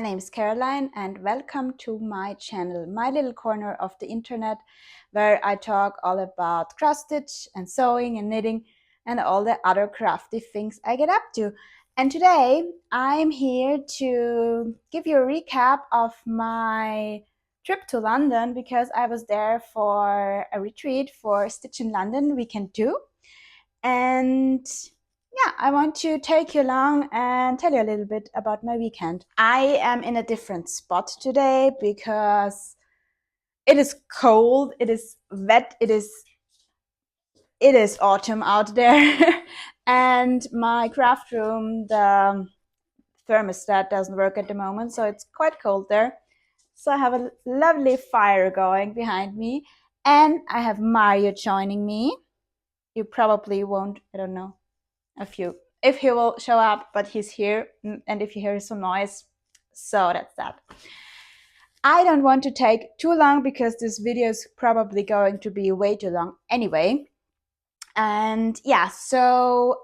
name is Caroline and welcome to my channel, my little corner of the internet where I talk all about cross stitch and sewing and knitting and all the other crafty things I get up to. And today I'm here to give you a recap of my trip to London because I was there for a retreat for Stitch in London Weekend 2. And yeah, I want to take you along and tell you a little bit about my weekend. I am in a different spot today because it is cold, it is wet, it is autumn out there. And my craft room, the thermostat doesn't work at the moment, so it's quite cold there. So I have a lovely fire going behind me, and I have Mario joining me. You probably won't, I don't know, if he will show up, but he's here, and if you hear some noise, so that's that. I don't want to take too long because this video is probably going to be way too long anyway. And yeah, so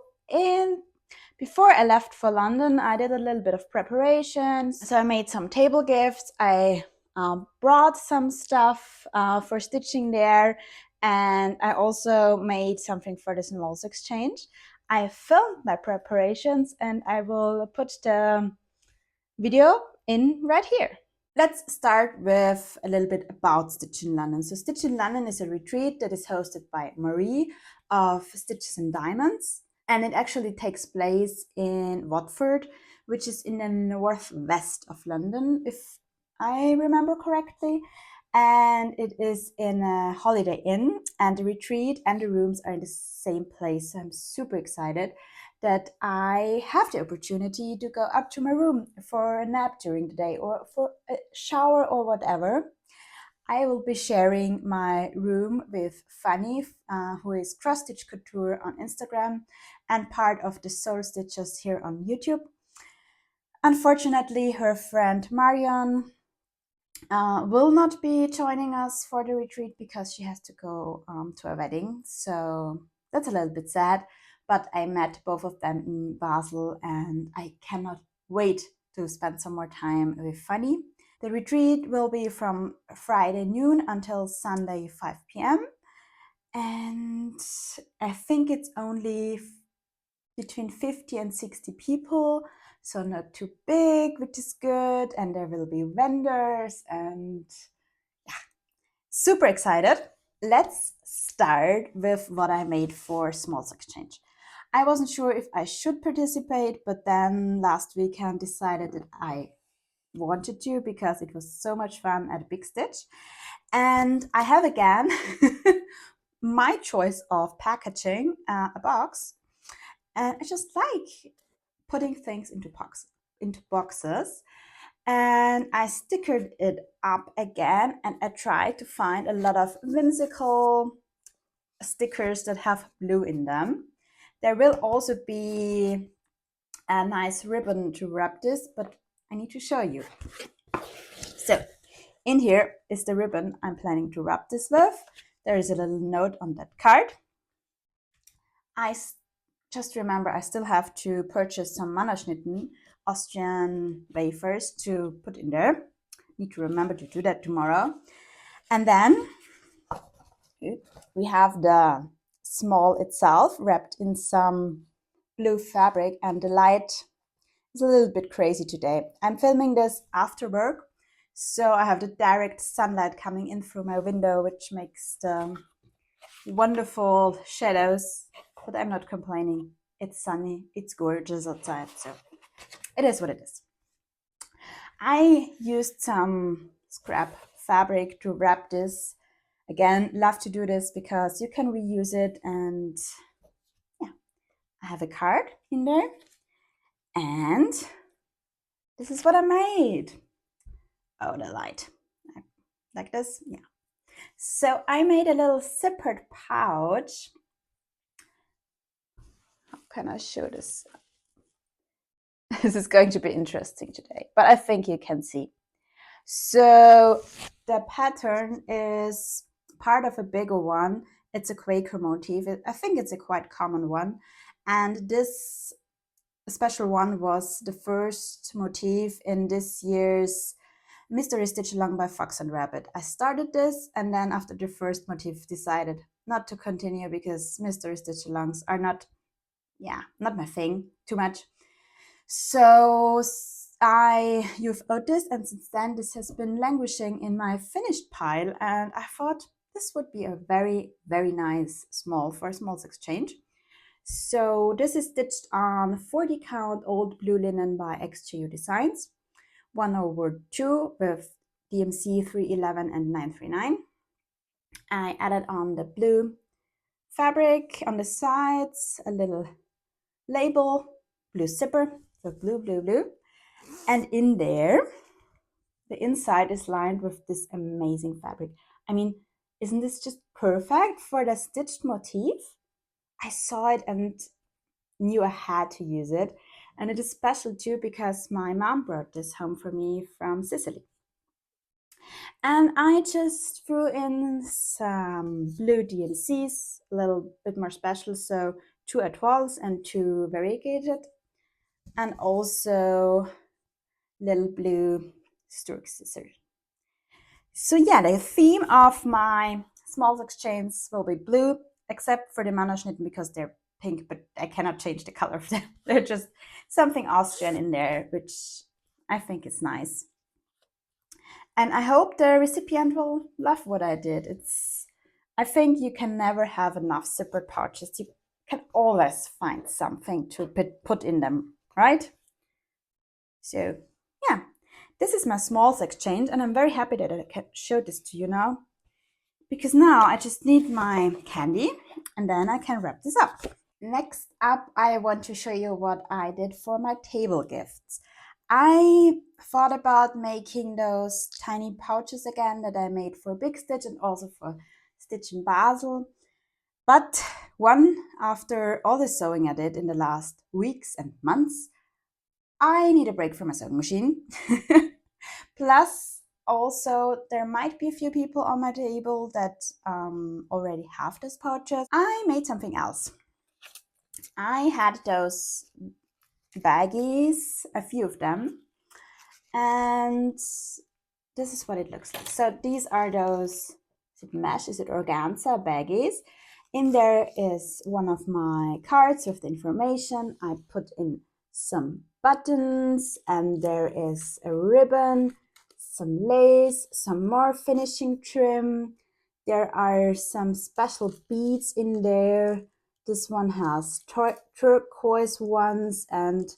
before I left for London, I did a little bit of preparations. So I made some table gifts. I brought some stuff for stitching there, and I also made something for the Smalls Exchange. I filmed my preparations and I will put the video in right here. Let's start with a little bit about Stitch in London. So Stitch in London is a retreat that is hosted by Marie of Stitches and Diamonds, and it actually takes place in Watford, which is in the northwest of London, if I remember correctly. And it is in a Holiday Inn, and the retreat and the rooms are in the same place. So I'm super excited that I have the opportunity to go up to my room for a nap during the day or for a shower or whatever. I will be sharing my room with Fanny, who is Cross Stitch Couture on Instagram and part of the Soul Stitches here on YouTube. Unfortunately, her friend Marion will not be joining us for the retreat because she has to go to a wedding. So that's a little bit sad, but I met both of them in Basel and I cannot wait to spend some more time with Fanny. The retreat will be from Friday noon until Sunday 5 p.m. And I think it's only between 50 and 60 people, so not too big, which is good. And there will be vendors and yeah, super excited. Let's start with what I made for Smalls Exchange. I wasn't sure if I should participate, but then last weekend decided that I wanted to because it was so much fun at Big Stitch. And I have again my choice of packaging, a box. And I just like putting things into boxes. And I stickered it up again, and I tried to find a lot of whimsical stickers that have blue in them. There will also be a nice ribbon to wrap this, but I need to show you. So in here is the ribbon I'm planning to wrap this with. There is a little note on that card. I just remember I still have to purchase some Mannerschnitten Austrian wafers to put in there. Need to remember to do that tomorrow. And then we have the small itself wrapped in some blue fabric, and the light is a little bit crazy today. I'm filming this after work, so I have the direct sunlight coming in through my window, which makes the wonderful shadows, but I'm not complaining. It's sunny, it's gorgeous outside, so it is what it is. I used some scrap fabric to wrap this. Again, love to do this because you can reuse it, and yeah, I have a card in there, and this is what I made. Oh, the light, like this, yeah. So I made a little zippered pouch. How can I show this? This is going to be interesting today, but I think you can see. So the pattern is part of a bigger one. It's a Quaker motif. I think it's a quite common one. And this special one was the first motif in this year's Mystery Stitch Along by Fox and Rabbit. I started this, and then after the first motif decided not to continue because Mystery Stitch Alongs are not my thing too much. So I UFO'd this, and since then this has been languishing in my finished pile, and I thought this would be a very, very nice small for a smalls exchange. So this is stitched on 40 count old blue linen by XJU Designs, 1/2 with DMC 311 and 939. I added on the blue fabric on the sides, a little label, blue zipper, so blue, blue, blue. And in there, the inside is lined with this amazing fabric. I mean, isn't this just perfect for the stitched motif? I saw it and knew I had to use it. And it is special too because my mom brought this home for me from Sicily. And I just threw in some blue DMCs, a little bit more special, so 2 étoiles and 2 variegated, and also little blue stroke scissors. So yeah, the theme of my smalls exchange will be blue, except for the Mannerschnitten because they're pink, but I cannot change the color of them. They're just something Austrian in there, which I think is nice. And I hope the recipient will love what I did. I think you can never have enough zippered pouches. You can always find something to put in them, right? So yeah, this is my smalls exchange, and I'm very happy that I can show this to you now, because now I just need my candy and then I can wrap this up. Next up, I want to show you what I did for my table gifts. I thought about making those tiny pouches again that I made for Big Stitch and also for Stitch in Basel. But after all the sewing I did in the last weeks and months, I need a break from my sewing machine. Plus, also, there might be a few people on my table that already have those pouches. I made something else. I had those baggies, a few of them, and this is what it looks like. So these are those, is it mesh, is it organza baggies? In there is one of my cards with the information. I put in some buttons, and there is a ribbon, some lace, some more finishing trim. There are some special beads in there. This one has turquoise ones and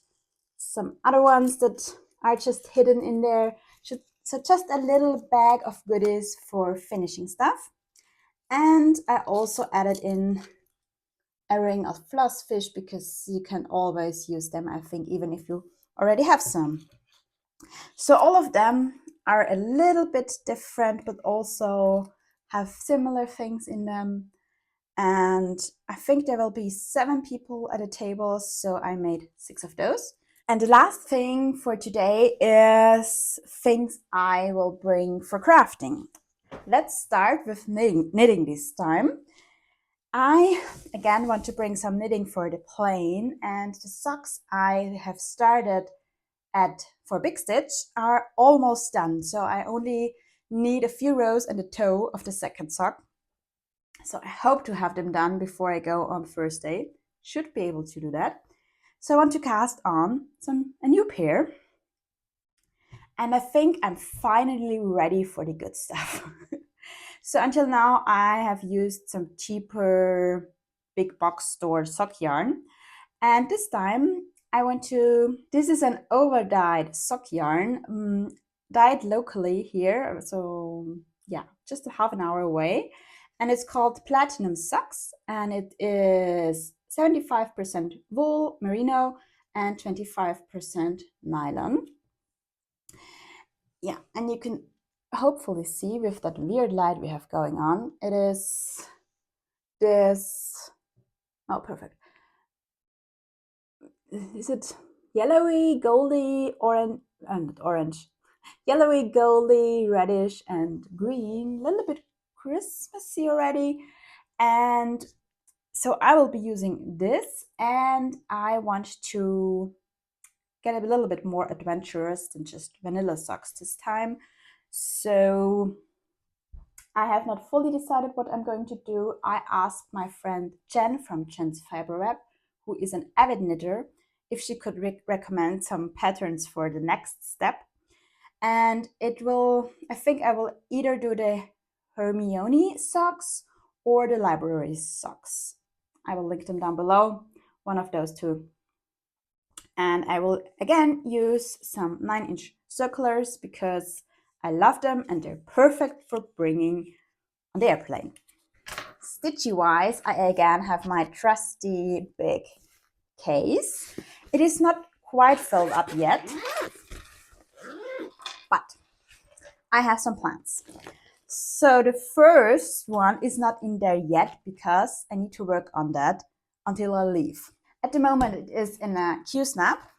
some other ones that are just hidden in there. So just a little bag of goodies for finishing stuff. And I also added in a ring of floss fish because you can always use them, I think, even if you already have some. So all of them are a little bit different, but also have similar things in them. And I think there will be 7 people at a table, so I made 6 of those. And the last thing for today is things I will bring for crafting. Let's start with knitting this time. I again want to bring some knitting for the plain, and the socks I have started for Big Stitch are almost done. So I only need a few rows and the toe of the second sock. So I hope to have them done before I go on Thursday. Should be able to do that. So I want to cast on a new pair. And I think I'm finally ready for the good stuff. So until now, I have used some cheaper big box store sock yarn. And this time this is an over dyed sock yarn, dyed locally here. So yeah, just a half an hour away. And it's called Platinum Socks. And it is 75% wool, merino, and 25% nylon. Yeah, and you can hopefully see with that weird light we have going on, it is this, oh, perfect. Is it yellowy, goldy, orange, not orange, yellowy, goldy, reddish, and green, a little bit Christmassy already. And so I will be using this, and I want to get a little bit more adventurous than just vanilla socks this time. So I have not fully decided what I'm going to do. I asked my friend Jen from Jen's Fiber Web, who is an avid knitter, if she could recommend some patterns for the next step. And I think I will either do the Hermione socks or the library socks. I will link them down below, one of those two. And I will again use some 9-inch circulars because I love them and they're perfect for bringing on the airplane. Stitchy wise, I again have my trusty big case. It is not quite filled up yet, but I have some plans. So the first one is not in there yet because I need to work on that until I leave. At the moment it is in a Q-snap,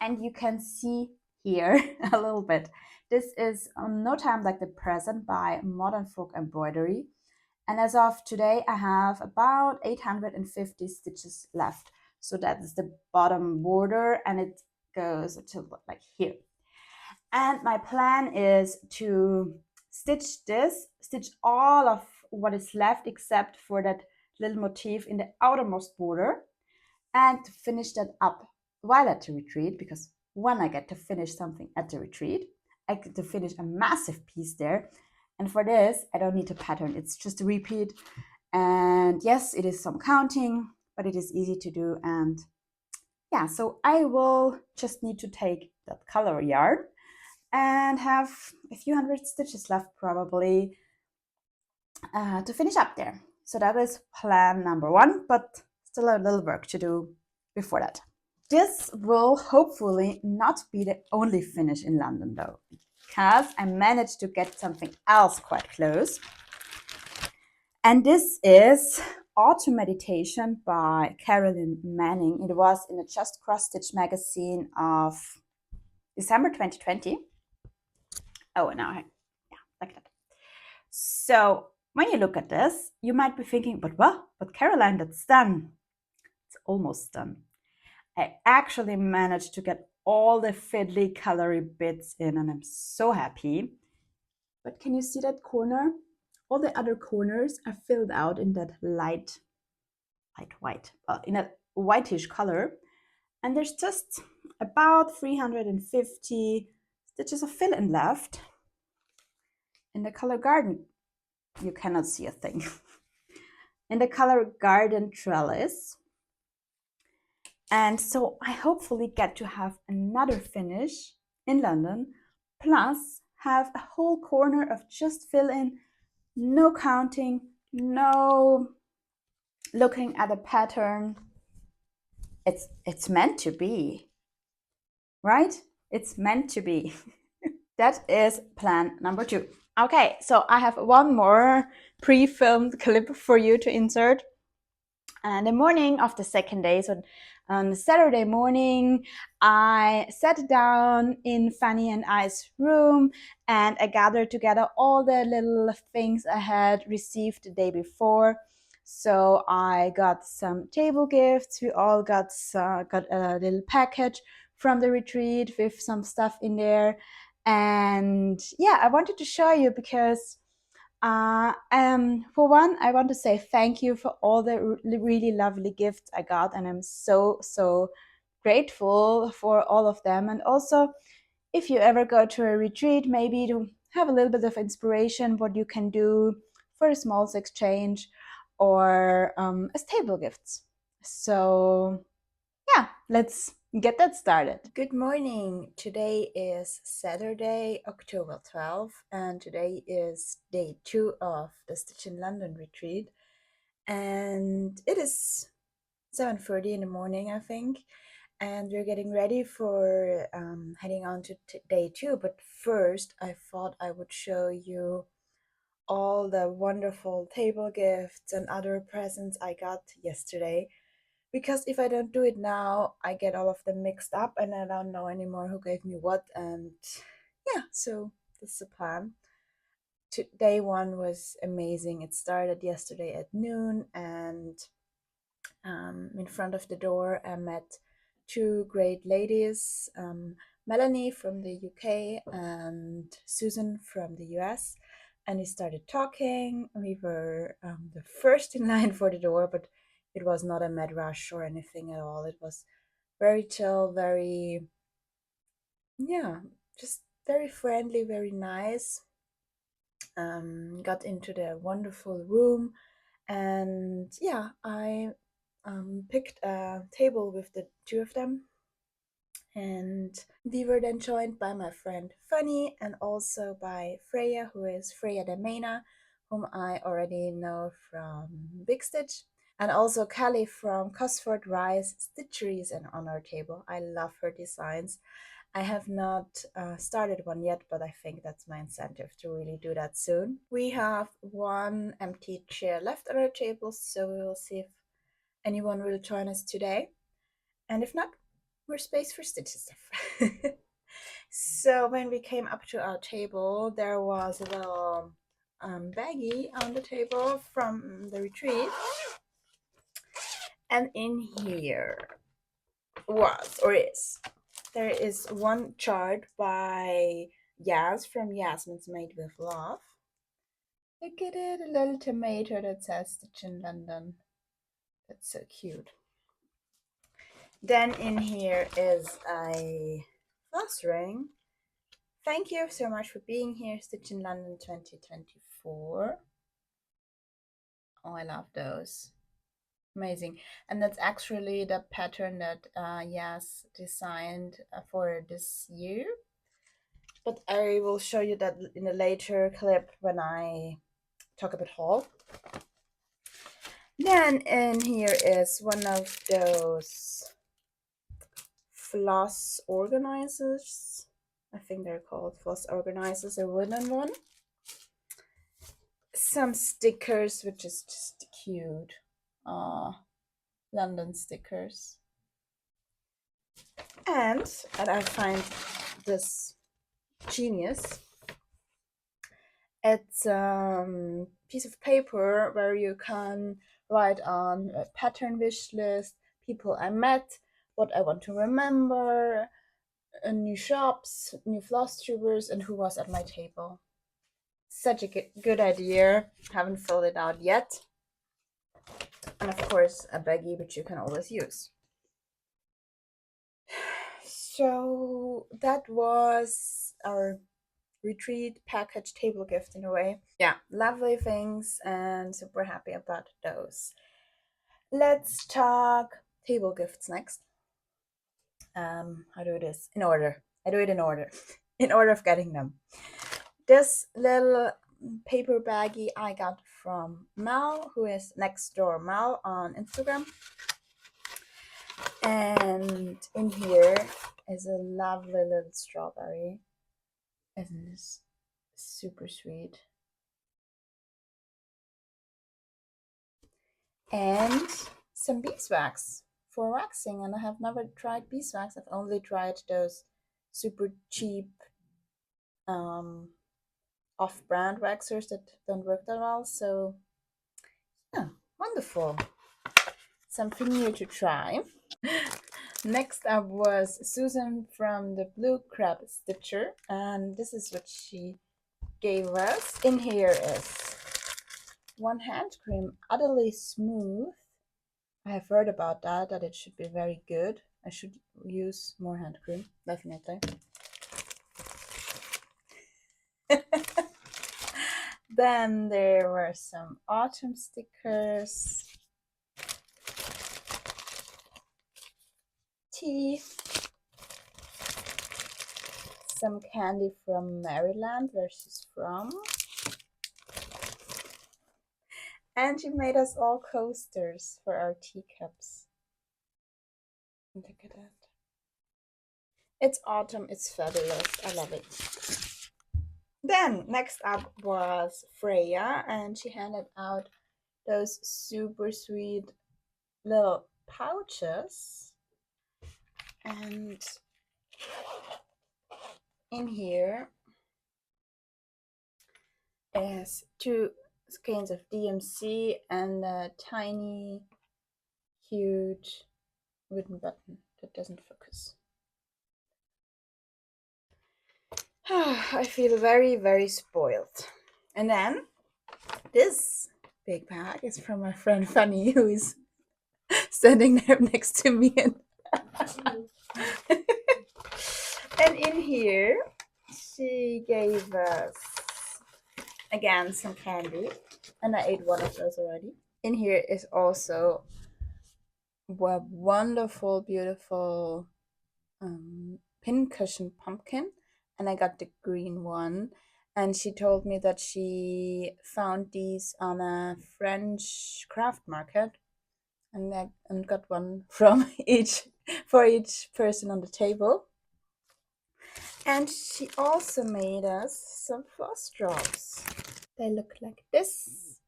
and you can see here a little bit. This is No Time Like the Present by Modern Folk Embroidery. And as of today, I have about 850 stitches left. So that is the bottom border, and it goes to like here. And my plan is to stitch all of what is left except for that little motif in the outermost border, and to finish that up while at the retreat, because when I get to finish something at the retreat, I get to finish a massive piece there. And for this, I don't need a pattern. It's just a repeat. And yes, it is some counting, but it is easy to do. And yeah, so I will just need to take that color yarn and have a few hundred stitches left probably to finish up there. So that is plan number one, but still a little work to do before that. This will hopefully not be the only finish in London though, because I managed to get something else quite close. And this is Autumn Meditation by Carolyn Manning. It was in the Just Cross Stitch magazine of December 2020. Oh, now yeah, like that. So when you look at this, you might be thinking, but what? But Caroline, that's done. It's almost done. I actually managed to get all the fiddly colory bits in, and I'm so happy. But can you see that corner? All the other corners are filled out in that light white, in a whitish color. And there's just about 350 stitches of fill-in left. In the color garden, you cannot see a thing. In the color garden trellis. And so I hopefully get to have another finish in London, plus have a whole corner of just fill in, no counting, no looking at a pattern. It's meant to be, right? It's meant to be. That is plan number 2. Okay, so I have one more pre-filmed clip for you to insert. And the morning of the second day, so on Saturday morning, I sat down in Fanny and I's room and I gathered together all the little things I had received the day before. So I got some table gifts. We all got a little package from the retreat with some stuff in there. And yeah, I wanted to show you because for one, I want to say thank you for all the really lovely gifts I got, and I'm so grateful for all of them. And also, if you ever go to a retreat, maybe to have a little bit of inspiration what you can do for a small exchange or as table gifts. So yeah, let's get that started. Good morning. Today is Saturday, October 12th, and today is day 2 of the Stitch in London retreat. And it is 7:30 in the morning, I think, and we're getting ready for heading on to day 2. But first, I thought I would show you all the wonderful table gifts and other presents I got yesterday. Because if I don't do it now, I get all of them mixed up and I don't know anymore who gave me what. And yeah, so this is the plan. Day 1 was amazing. It started yesterday at noon, and in front of the door I met two great ladies, Melanie from the UK and Susan from the US. And we started talking. We were the first in line for the door, but it was not a mad rush or anything at all. It was very chill, very, yeah, just very friendly, very nice. Got into the wonderful room, and yeah, I picked a table with the two of them, and we were then joined by my friend Fanny and also by Freya, who is Freya de Mena, whom I already know from Big Stitch, and also Kelly from Cosford Rise Stitcheries and on our table. I love her designs. I have not started one yet, but I think that's my incentive to really do that soon. We have one empty chair left on our table, so we will see if anyone will join us today. And if not, more space for Stitch stuff. So when we came up to our table, there was a little baggie on the table from the retreat. And in here was, or is, there is one chart by Yas from Yasmin's Made with Love. Look at it, a little tomato that says Stitch in London. That's so cute. Then in here is a floss ring. Thank you so much for being here, Stitch in London 2024. Oh, I love those. Amazing. And that's actually the pattern that Yas designed for this year. But I will show you that in a later clip when I talk about haul. Then in here is one of those floss organizers. I think they're called floss organizers, a wooden one. Some stickers, which is just cute. London stickers. And I find this genius. It's a piece of paper where you can write on a pattern wish list, people I met, what I want to remember, new shops, new floss tubers, and who was at my table. Such a good idea. Haven't filled it out yet. And of course, a baggie, which you can always use. So that was our retreat package table gift in a way. Yeah, lovely things and super happy about those. Let's talk table gifts next. How do this in order? I do it in order, in order of getting them. This little paper baggie I got from Mel, who is next door Mel on Instagram. And in here is a lovely little strawberry. Isn't this super sweet? And some beeswax for waxing. And I have never tried beeswax. I've only tried those super cheap off-brand waxers that don't work that well. So yeah, wonderful. Something new to try. Next up was Susan from the Blue Crab Stitcher, and this is what she gave us. In here is one hand cream, utterly smooth. I have heard about that it should be very good. I should use more hand cream, definitely. Then there were some autumn stickers, tea, some candy from Maryland, where she's from. And she made us all coasters for our teacups. Look at that. It's autumn, it's fabulous. I love it. Then next up was Freya, and she handed out those super sweet little pouches. And in here is 2 skeins of DMC and a tiny, huge wooden button It doesn't focus. I feel very, very spoiled. And then this big bag is from my friend Fanny, who is standing there next to me. And in here, she gave us, again, some candy. And I ate one of those already. In here is also a wonderful, beautiful pincushion pumpkin. And I got the green one. And she told me that she found these on a French craft market. And got one from for each person on the table. And she also made us some floss drops. They look like this.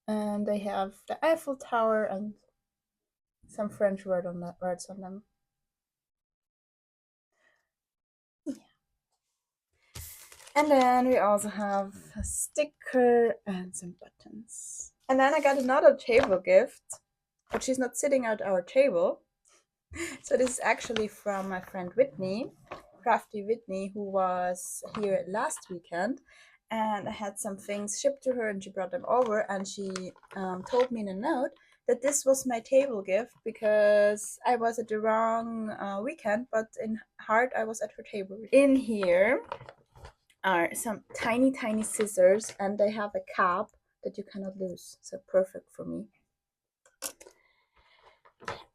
And they have the Eiffel Tower and some French words on them. Yeah. And then we also have a sticker and some buttons. And then I got another table gift, but she's not sitting at our table. So this is actually from my friend Whitney, Crafty Whitney, who was here last weekend. And I had some things shipped to her and she brought them over, and she told me in a note that this was my table gift because I was at the wrong weekend, but in heart I was at her table. In here are some tiny, tiny scissors, and they have a cap that you cannot lose, so perfect for me.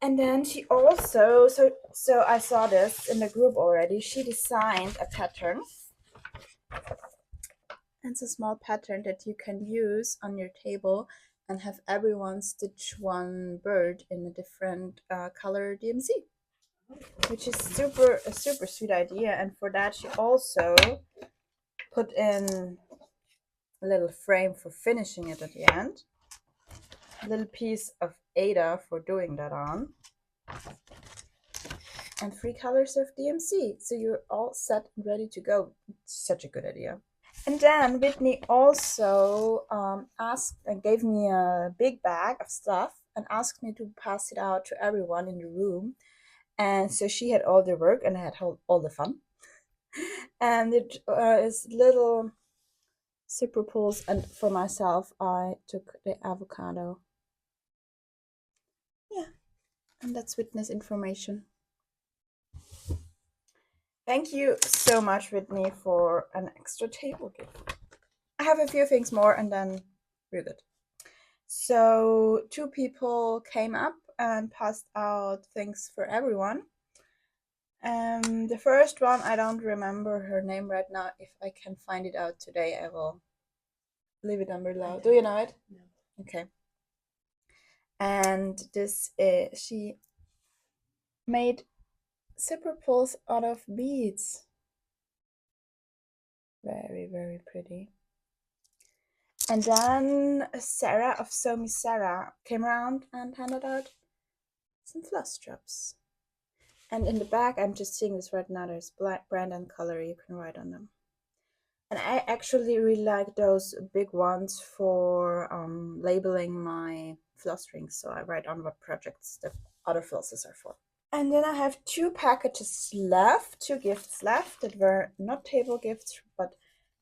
And then she also, so I saw this in the group already, she designed a pattern. And it's a small pattern that you can use on your table and have everyone stitch one bird in a different color DMC, which is a super sweet idea. And for that she also put in a little frame for finishing it at the end, a little piece of Ada for doing that on, and 3 colors of DMC. So you're all set and ready to go. It's such a good idea. And then Whitney also asked and gave me a big bag of stuff and asked me to pass it out to everyone in the room. And so she had all the work and I had all the fun. And it is little zipper pulls, and for myself I took the avocado. Yeah, and that's witness information. Thank you so much, Whitney, for an extra table gift. I have a few things more and then we're good. So 2 people came up and passed out things for everyone. The first one, I don't remember her name right now. If I can find it out today, I will leave it down below. Do you know it? No. Okay. And this is, she made zipper pulls out of beads. Very, very pretty. And then Sarah of Sew Me Sarah came around and handed out some floss drops. And in the back, I'm just seeing this right now, there's brand and color you can write on them. And I actually really like those big ones for labeling my floss rings, so I write on what projects the other flosses are for. And then I have 2 packages left, 2 gifts left that were not table gifts, but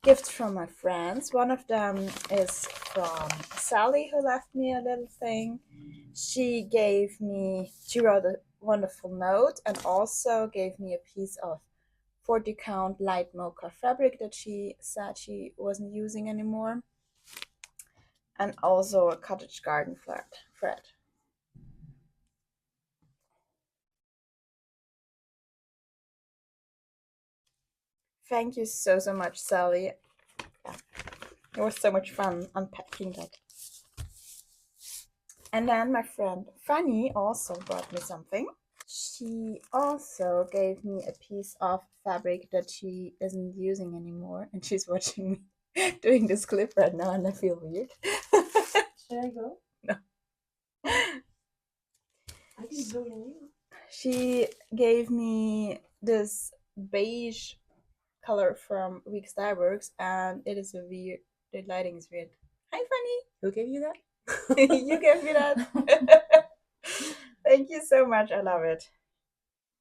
gifts from my friends. One of them is from Sally, who left me a little thing. She wrote a wonderful note and also gave me a piece of 40 count light mocha fabric that she said she wasn't using anymore, and also a cottage garden thread. Thank you so much, Sally. Yeah, it was so much fun unpacking that. And then my friend Fanny also brought me something. She also gave me a piece of fabric that she isn't using anymore, and she's watching me doing this clip right now, and I feel weird. Should I go? No. I can do it. She gave me this beige color from Weeks Dye Works, and it is weird. The lighting is weird. Hi, Fanny. Who gave you that? You gave me that. Thank you so much. I love it.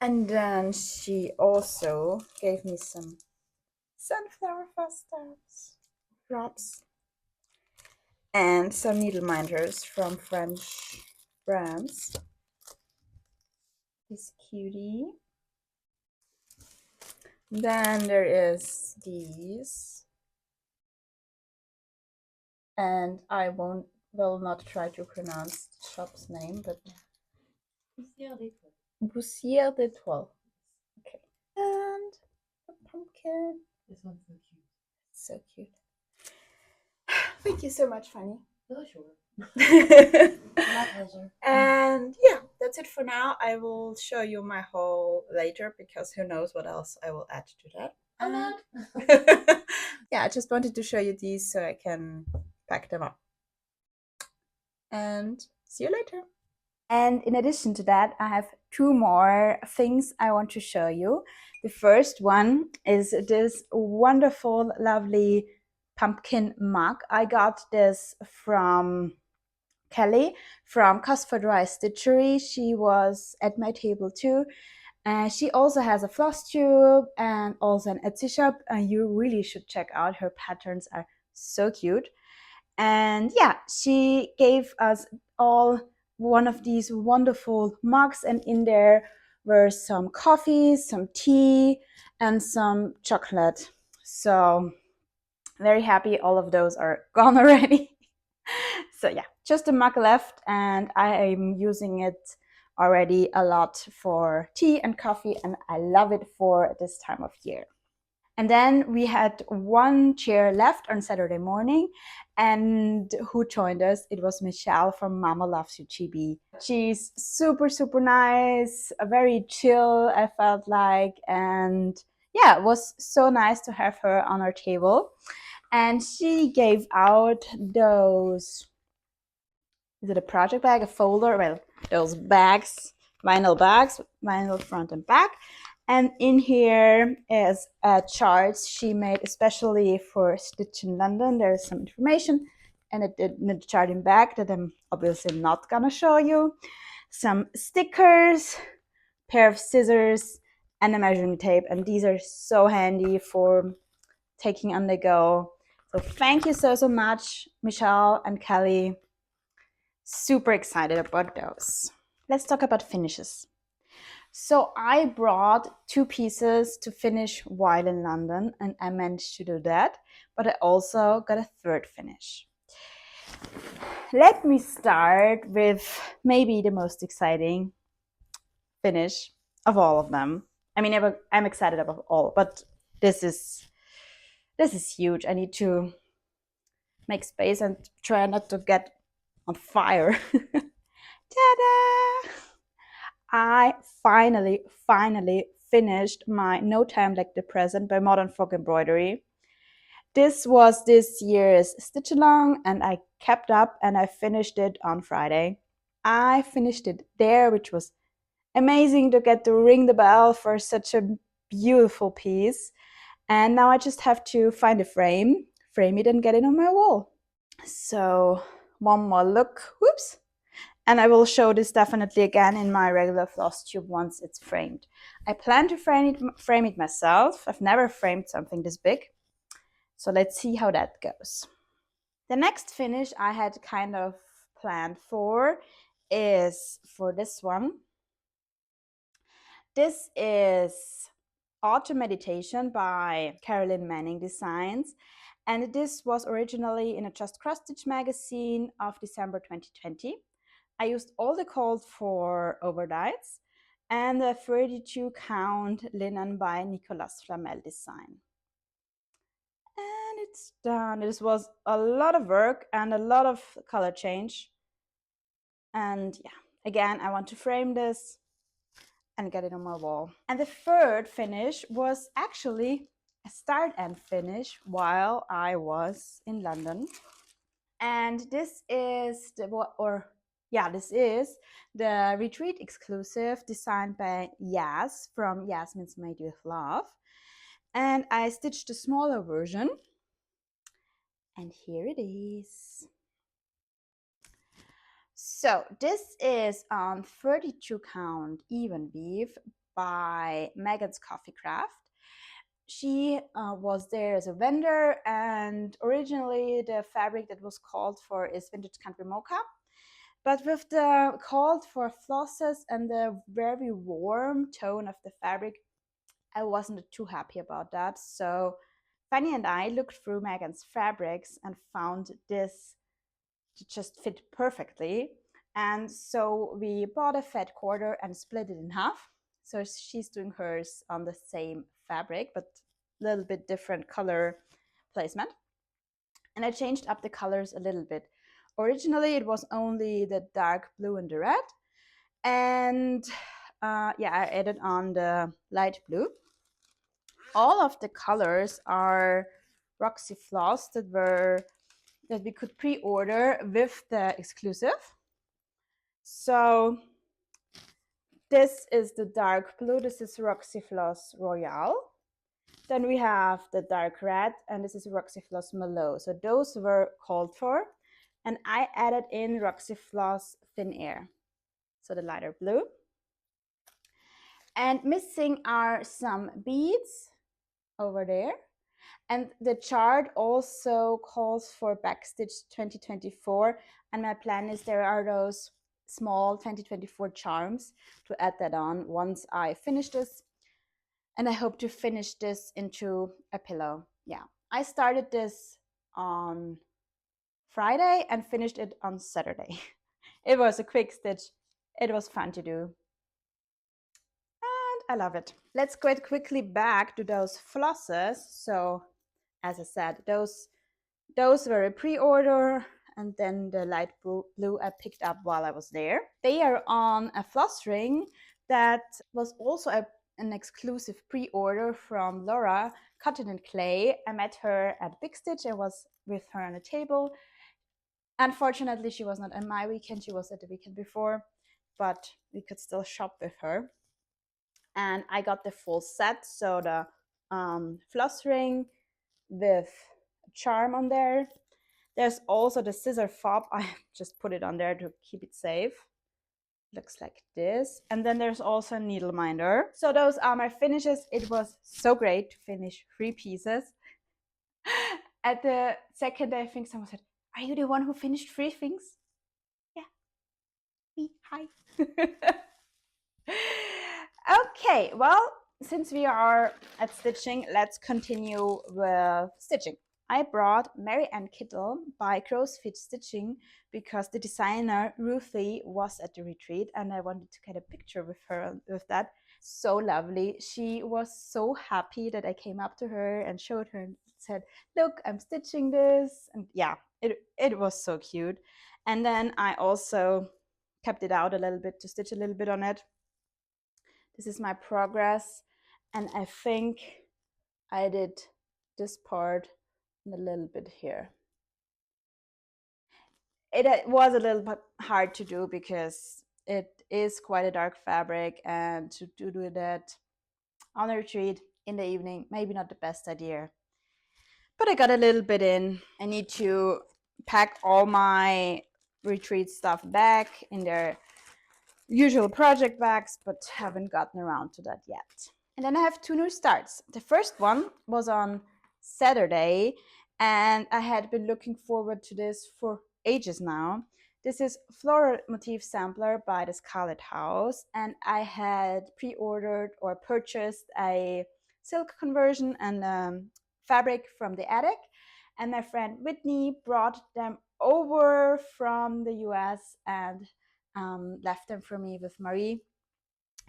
And then she also gave me some sunflower Flosstubes drops and some needle minders from French brands. This cutie. Then there is these, and I will not try to pronounce the shop's name, but Boussière d'étoiles. Okay. And a pumpkin. This one's so cute. So cute. Thank you so much, Fanny. Oh, sure. My pleasure. And yeah, that's it for now. I will show you my haul later because who knows what else I will add to that. Yeah, I just wanted to show you these so I can pack them up. And see you later. And in addition to that, I have two more things I want to show you. The first one is this wonderful, lovely pumpkin mug. I got this from Kelly from Cost for Dry Stitchery. She was at my table too. She also has a Flosstube and also an Etsy shop. You really should check out. Her patterns are so cute. And yeah, she gave us all one of these wonderful mugs, and in there were some coffee, some tea, and some chocolate. So very happy all of those are gone already. So yeah, just a mug left, and I am using it already a lot for tea and coffee, and I love it for this time of year. And then we had one chair left on Saturday morning, and who joined us? It was Michelle from Mama Loves You Chibi. She's super, super nice, very chill, I felt like, and yeah, it was so nice to have her on our table. And she gave out those, is it a project bag, a folder? Well, those bags, vinyl front and back. And in here is charts she made especially for Stitch in London. There's some information and the chart in back that I'm obviously not gonna show you. Some stickers, pair of scissors, and a measuring tape. And these are so handy for taking on the go. So thank you so much, Michelle and Kelly. Super excited about those. Let's talk about finishes. So I brought two pieces to finish while in London, and I managed to do that, but I also got a third finish. Let me start with maybe the most exciting finish of all of them. I mean, I'm excited about all, but this is huge. I need to make space and try not to get on fire. Ta-da! I finally finished my No Time Like the Present by Modern Folk Embroidery. This was this year's stitch along, and I kept up and I finished it on Friday. I finished it there, which was amazing to get to ring the bell for such a beautiful piece. And now I just have to find a frame it, and get it on my wall. So one more look. Whoops. And I will show this definitely again in my regular Flosstube once it's framed. I plan to frame it myself. I've never framed something this big. So let's see how that goes. The next finish I had kind of planned for is for this one. This is Autumn Meditation by Carolyn Manning Designs. And this was originally in a Just Cross Stitch magazine of December 2020. I used all the cold for overdyes and a 32 count linen by Nicolas Flamel design. And it's done. This was a lot of work and a lot of color change. And yeah, again, I want to frame this and get it on my wall. And the third finish was actually a start and finish while I was in London. And this is this is the retreat exclusive designed by Yas from Yasmin's Made with Love. And I stitched a smaller version. And here it is. So this is on 32 count even weave by Megan's Coffee Craft. She was there as a vendor, and originally the fabric that was called for is Vintage Country Mocha. But with the call for flosses and the very warm tone of the fabric, I wasn't too happy about that. So Fanny and I looked through Megan's fabrics and found this to just fit perfectly. And so we bought a fat quarter and split it in half. So she's doing hers on the same fabric, but a little bit different color placement. And I changed up the colors a little bit. Originally, it was only the dark blue and the red. And yeah, I added on the light blue. All of the colors are Roxy Floss that we could pre-order with the exclusive. So this is the dark blue. This is Roxy Floss Royale. Then we have the dark red, and this is Roxy Floss Mallow. So those were called for. And I added in Roxy Floss Thin Air, so the lighter blue. And missing are some beads over there. And the chart also calls for Backstitch 2024. And my plan is there are those small 2024 charms to add that on once I finish this. And I hope to finish this into a pillow. Yeah, I started this on Friday and finished it on Saturday. It was a quick stitch. It was fun to do. And I love it. Let's get quickly back to those flosses. So as I said, those were a pre-order, and then the light blue I picked up while I was there. They are on a floss ring that was also an exclusive pre-order from Laura, Cotton and Clay. I met her at Big Stitch. I was with her on a table. Unfortunately, she was not on my weekend. She was at the weekend before, but we could still shop with her. And I got the full set, so the floss ring with a charm on there. There's also the scissor fob. I just put it on there to keep it safe. Looks like this. And then there's also a needle minder. So those are my finishes. It was so great to finish 3 pieces. At the second day, I think someone said, "Are you the one who finished 3 things?" Yeah, me. Hi. Okay, well, since we are at stitching, let's continue with stitching. I brought Mary Ann Kittle by Crow's Feet Stitching because the designer Ruthie was at the retreat and I wanted to get a picture with her with that. So lovely. She was so happy that I came up to her and showed her and said, "Look, I'm stitching this." And yeah, it was so cute. And then I also kept it out a little bit to stitch a little bit on it. This is my progress, and I think I did this part and a little bit here. It was a little bit hard to do because it is quite a dark fabric, and to do that on a retreat in the evening, maybe not the best idea. But I got a little bit in. I need to pack all my retreat stuff back in their usual project bags, but haven't gotten around to that yet. And then I have 2 new starts. The first one was on Saturday, and I had been looking forward to this for ages now. This is Floral Motif Sampler by the Scarlet House, and I had pre-ordered or purchased a silk conversion and fabric from the attic, and my friend Whitney brought them over from the US and left them for me with Marie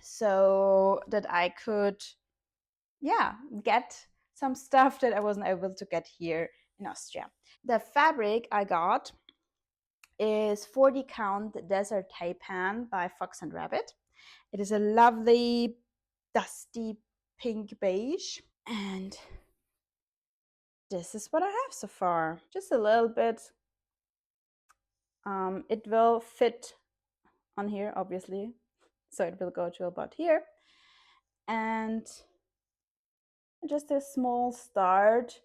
so that I could, yeah, get some stuff that I wasn't able to get here in Austria. The fabric I got is 40 count Desert Taipan by Fox and Rabbit. It is a lovely dusty pink beige, and this is what I have so far. Just a little bit. It will fit on here, obviously, so it will go to about here. And just a small start.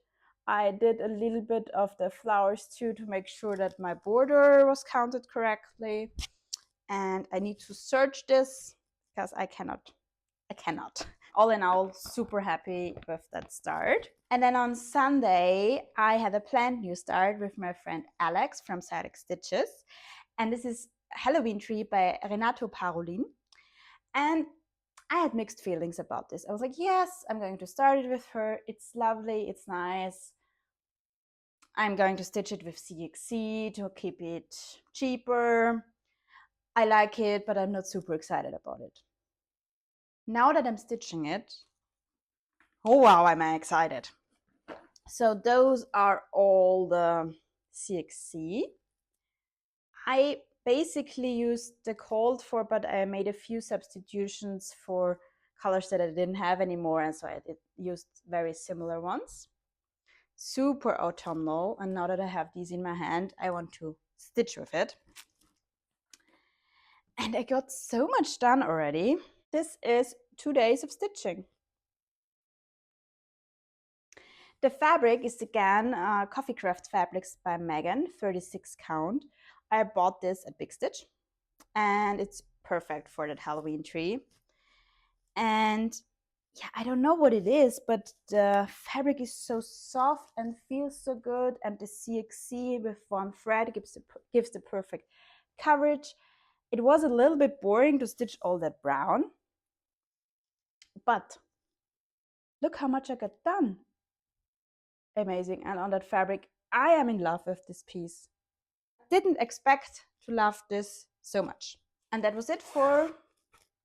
I did a little bit of the flowers too to make sure that my border was counted correctly. And I need to search this because I cannot I cannot. All in all, super happy with that start. And then on Sunday, I had a planned new start with my friend Alex from Stitches. And this is Halloween tree by Renato Parolin. And I had mixed feelings about this. I was like, yes, I'm going to start it with her. It's lovely, it's nice. I'm going to stitch it with CXC to keep it cheaper. I like it, but I'm not super excited about it. Now that I'm stitching it, oh wow, am I excited. So those are all the CXC. I basically used the cold for, but I made a few substitutions for colors that I didn't have anymore, and so I used very similar ones. Super autumnal, and now that I have these in my hand, I want to stitch with it. And I got so much done already. This is 2 days of stitching. The fabric is again Coffee Craft Fabrics by Megan, 36 count. I bought this at Big Stitch, and it's perfect for that Halloween tree. And yeah, I don't know what it is, but the fabric is so soft and feels so good, and the CXC with one thread gives the perfect coverage. It was a little bit boring to stitch all that brown, but look how much I got done. Amazing. And on that fabric, I am in love with this piece. Didn't expect to love this so much. And that was it for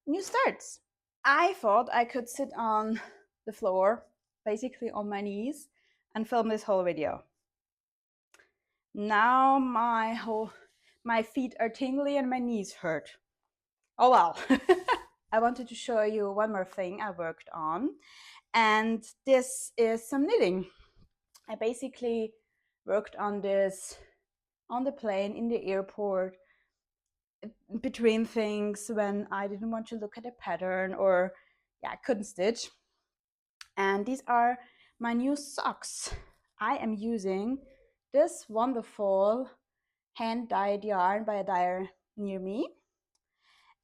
new starts. I thought I could sit on the floor, basically on my knees, and film this whole video. Now my feet are tingly and my knees hurt. Oh well. I wanted to show you one more thing I worked on, and this is some knitting. I basically worked on this on the plane, in the airport, between things when I didn't want to look at a pattern or I couldn't stitch. And these are my new socks. I am using this wonderful hand-dyed yarn by a dyer near me.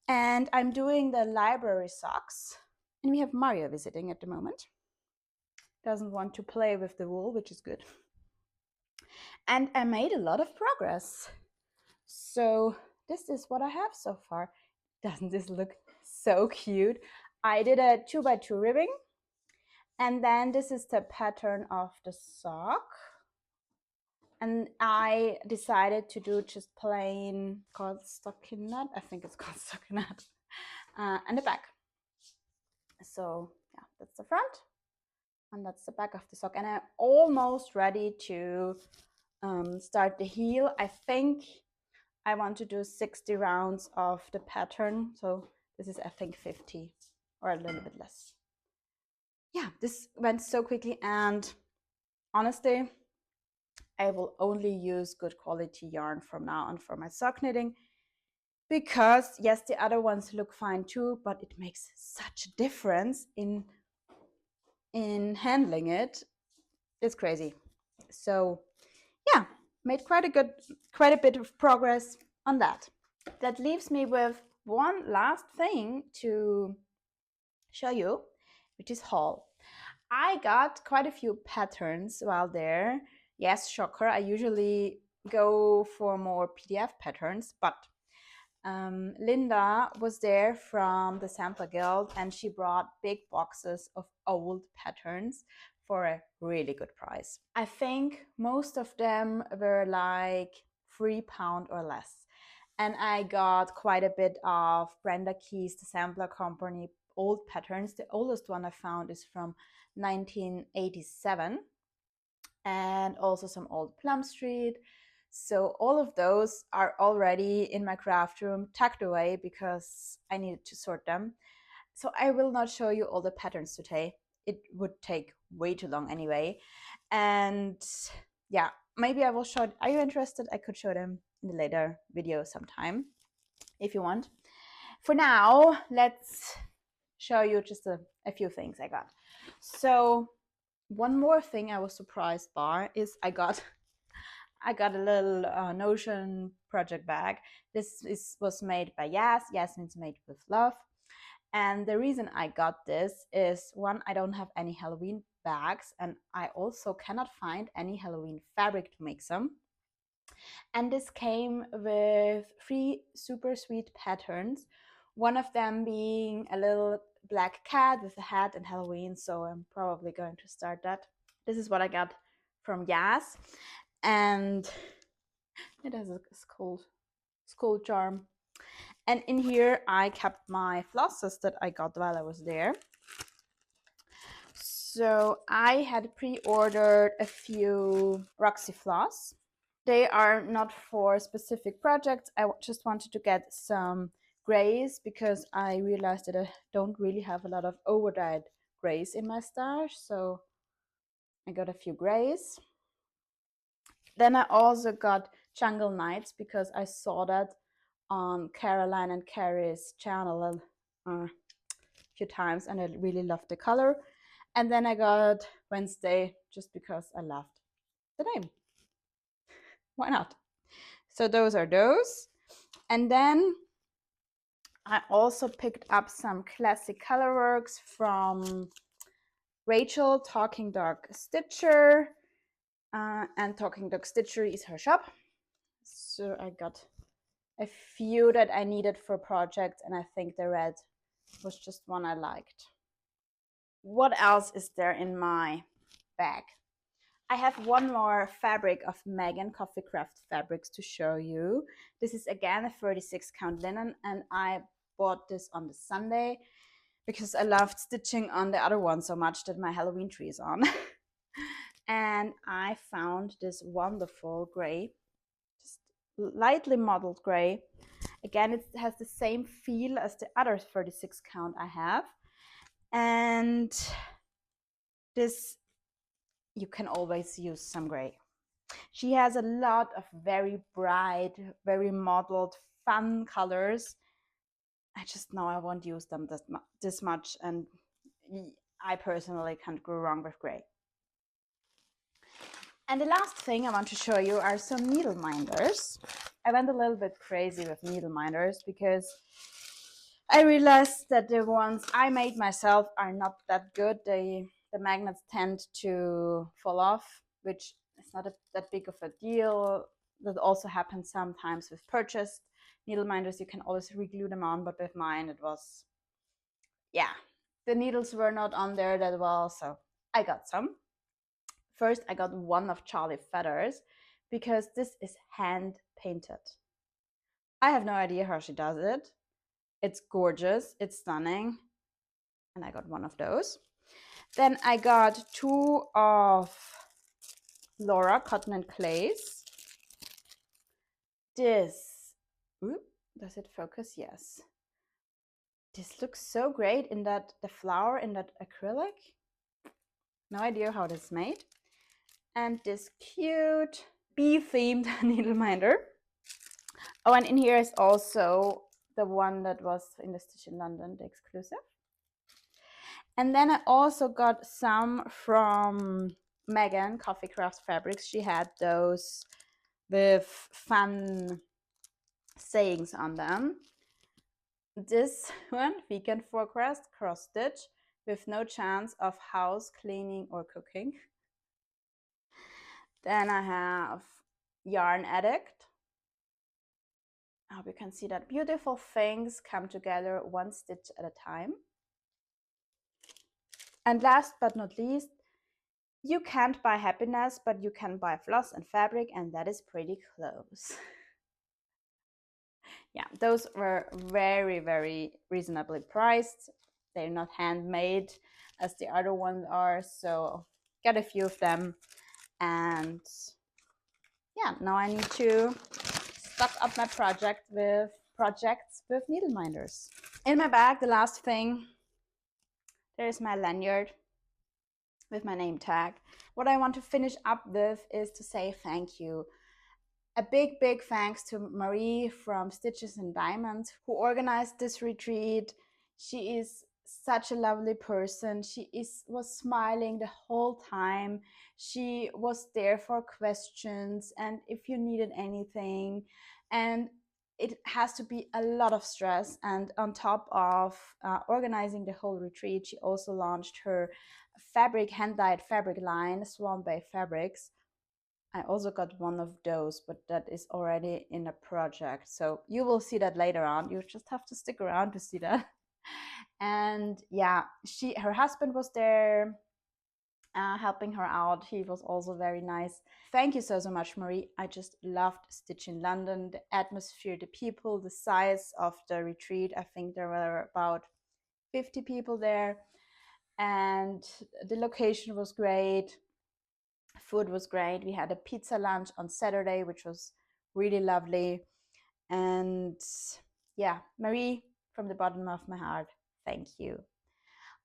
And I'm doing the library socks. And we have Mario visiting at the moment. Doesn't want to play with the wool, which is good. And I made a lot of progress. So this is what I have so far. Doesn't this look so cute? I did a 2x2 ribbing. And then this is the pattern of the sock. And I decided to do just plain, called stockinette. I think it's called stockinette. And the back. So yeah, that's the front. And that's the back of the sock. And I'm almost ready to start the heel. I think I want to do 60 rounds of the pattern. So this is, I think, 50 or a little bit less. Yeah, this went so quickly, and honestly, I will only use good quality yarn from now on for my sock knitting, because yes, the other ones look fine too, but it makes such a difference in handling it. It's crazy. So yeah, made quite a bit of progress on that. That leaves me with one last thing to show you, which is haul. I got quite a few patterns while there. Yes, shocker, I usually go for more PDF patterns, but Linda was there from the Sampler Guild, and she brought big boxes of old patterns for a really good price. I think most of them were like £3 or less. And I got quite a bit of Brenda Keyes, the Sampler Company, old patterns. The oldest one I found is from 1987, and also some old Plum Street. So all of those are already in my craft room, tucked away, because I needed to sort them. So I will not show you all the patterns today. It would take way too long anyway. And yeah, maybe I will show it. Are you interested? I could show them in a later video sometime if you want. For now, let's show you just a few things I got. So one more thing I was surprised by is I got a little Notion project bag. This was made by Yasmin's Made with Love. And the reason I got this is, one, I don't have any Halloween bags, and I also cannot find any Halloween fabric to make some. And this came with 3 super sweet patterns, one of them being a little black cat with a hat and Halloween, so I'm probably going to start that. This is what I got from Yas, and it has a skull charm. And in here I kept my flosses that I got while I was there. So I had pre-ordered a few Roxy floss. They are not for specific projects. I just wanted to get some grays because I realized that I don't really have a lot of over-dyed grays in my stash. So I got a few grays. Then I also got Jungle Nights because I saw that on Caroline and Carrie's channel a few times, and I really loved the color. And then I got Wednesday just because I loved the name. Why not? So those are those. And then I also picked up some classic colorworks from Rachel, Talking Dog Stitcher, and Talking Dog Stitchery is her shop. So I got a few that I needed for projects, and I think the red was just one I liked. What else is there in my bag? I have one more fabric of Megan Coffee Craft Fabrics to show you. This is again a 36 count linen, and I bought this on the Sunday because I loved stitching on the other one so much that my Halloween tree is on. And I found this wonderful gray, just lightly modeled gray. Again, it has the same feel as the other 36 count I have. And this, you can always use some gray. She has a lot of very bright, very modeled, fun colors. I just know I won't use them this much, and I personally can't go wrong with gray. And the last thing I want to show you are some needle minders. I went a little bit crazy with needle minders because I realized that the ones I made myself are not that good. The magnets tend to fall off, which is not that big of a deal. That also happens sometimes with purchased needle minders. You can always re-glue them on, but with mine it was, yeah, the needles were not on there that well, so I got some. First, I got one of Charlie Feathers because this is hand painted. I have no idea how she does it. It's gorgeous, it's stunning, and I got one of those. Then I got 2 of Laura Cotton and Clays. This, does it focus? Yes. This looks so great in that, the flower in that acrylic. No idea how this is made. And this cute bee-themed needle minder. Oh, and in here is also the one that was in the Stitch in London, the exclusive. And then I also got some from Megan Coffee Craft Fabrics. She had those with fun sayings on them. This one, vegan forecast, cross stitch, with no chance of house cleaning or cooking. Then I have Yarn Addict. I hope you can see that beautiful things come together one stitch at a time. And last but not least, you can't buy happiness, but you can buy floss and fabric, and that is pretty close. Yeah, those were very, very reasonably priced. They're not handmade as the other ones are, so get a few of them. And yeah, now I need to stock up my projects with needle minders. In my bag, the last thing, there's my lanyard with my name tag. What I want to finish up with is to say thank you. A big, big thanks to Marie from Stitches and Diamonds who organized this retreat. She is such a lovely person. She was smiling the whole time. She was there for questions and if you needed anything. And it has to be a lot of stress. And on top of organizing the whole retreat, she also launched her hand-dyed fabric line, Swan Bay Fabrics. I also got one of those, but that is already in a project. So you will see that later on. You just have to stick around to see that. And yeah, her husband was there helping her out. He was also very nice. Thank you so much, Marie. I just loved Stitch in London, the atmosphere, the people, the size of the retreat. I think there were about 50 people there, and the location was great. Food was great. We had a pizza lunch on Saturday, which was really lovely. And yeah, Marie, from the bottom of my heart, thank you.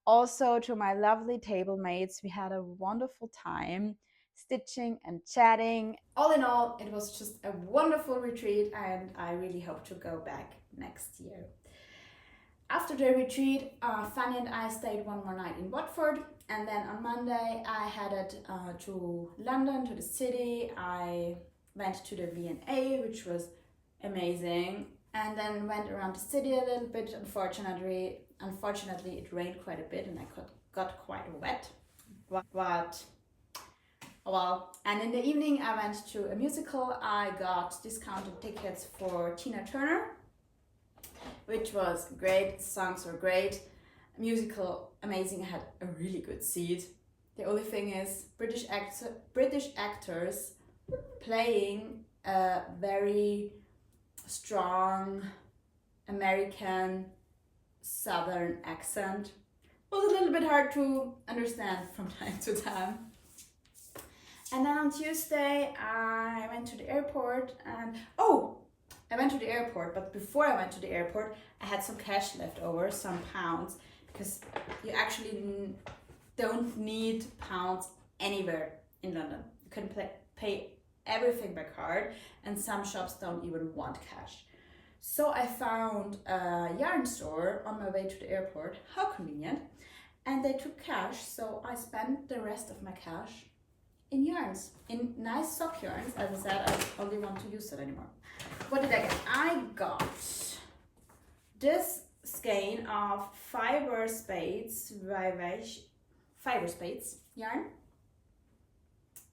Also, to my lovely table mates, we had a wonderful time stitching and chatting. All in all, it was just a wonderful retreat, and I really hope to go back next year. After the retreat, Fanny and I stayed one more night in Watford, and then on Monday I headed to London, to the city. I went to the V&A, which was amazing, and then went around the city a little bit. Unfortunately, it rained quite a bit and I got quite wet, but well. And in the evening I went to a musical. I got discounted tickets for Tina Turner, which was great. Songs were great. Musical, amazing. I had a really good seat. The only thing is British actors playing a very strong American Southern accent was a little bit hard to understand from time to time. And then on Tuesday I went to the airport, and I went to the airport, but before I went to the airport I had some cash left over, some pounds, because you actually don't need pounds anywhere in London. You can pay everything by card, and some shops don't even want cash. So I found a yarn store on my way to the airport. How convenient. And they took cash, so I spent the rest of my cash in yarns, in nice sock yarns. As I said, I only want to use it anymore. What did I get? I got this skein of fiber spades yarn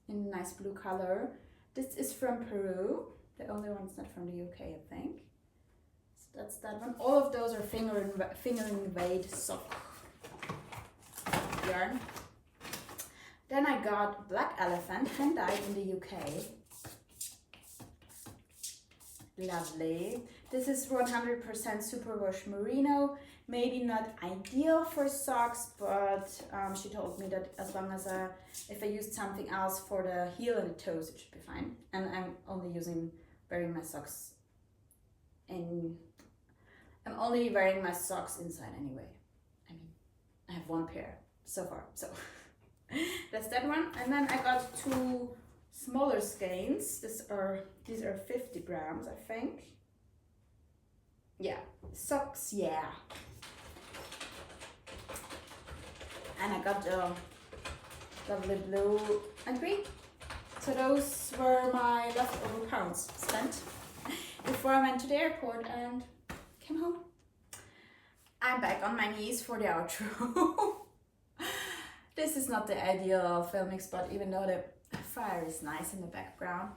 in a nice blue color. This is from Peru. The only one is not from the UK, I think. So that's that one. All of those are fingering weight sock yarn. Then I got Black Elephant, hand dyed in the UK. Lovely. This is 100% superwash merino. Maybe not ideal for socks, but she told me that as long as if I used something else for the heel and the toes, it should be fine. And I'm only wearing my socks I'm only wearing my socks inside anyway. I mean, I have one pair so far, so that's that one. And then I got two smaller skeins. These are 50 grams, I think. Yeah, socks, yeah. And I got the lovely blue and green. So those were my leftover pounds spent before I went to the airport and came home. I'm back on my knees for the outro. This is not the ideal filming spot, even though the fire is nice in the background.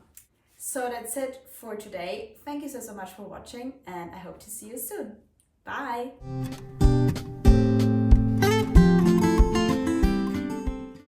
So that's it for today. Thank you so much for watching, and I hope to see you soon. Bye!